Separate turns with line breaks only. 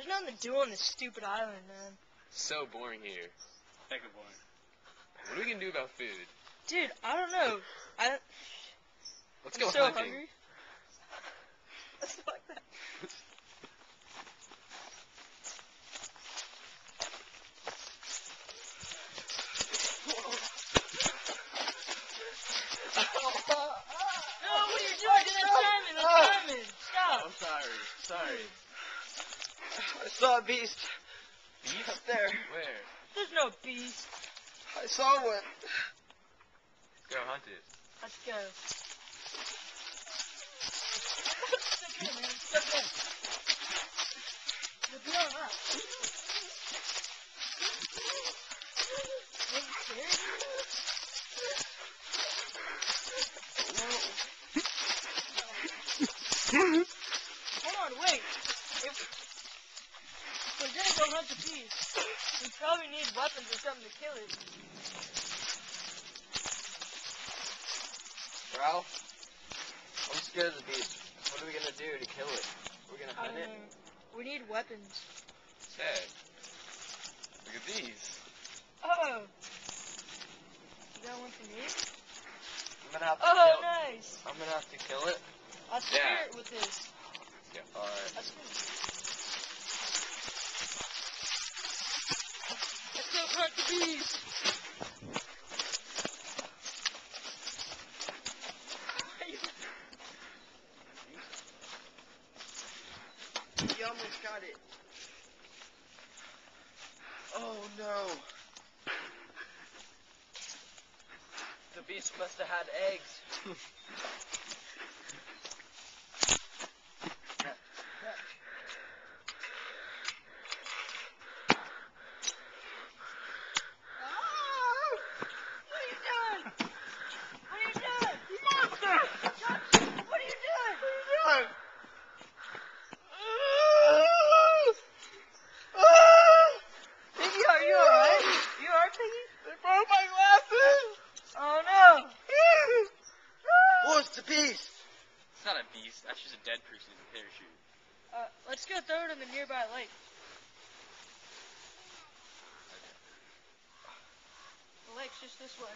There's nothing to do on this stupid island, man.
So boring here.
Heck of boring.
What are we gonna do about food?
Dude, I don't know.
Let's
I'm
go
so
hunting.
hungry. Fuck that. No, what are you doing? Get that salmon! That's salmon! Stop!
I'm sorry.
I saw a beast.
Beef?
Up there.
Where?
There's no beast.
I saw one.
Go hunt it.
Let's go. It's okay, man. It's okay. You'll be alright. Are you scared? Hold on, wait. If we're gonna go hunt the beast, we probably need weapons or something to kill it.
Ralph, I'm scared of the beast. What are we gonna do to kill it? We're gonna hunt it?
We need weapons.
Hey. Look at these.
Oh. You got one for me?
I'm gonna have to
Oh,
kill
nice.
I'm gonna have to kill it.
I'll scare it with this.
Yeah.
Alright.
Let's go. Let's go hunt the beast.
You almost got it. Oh no. The beast must have had eggs. What's the beast?
It's not a beast. That's just a dead person in a parachute.
Let's go throw it in the nearby lake. The lake's just this way.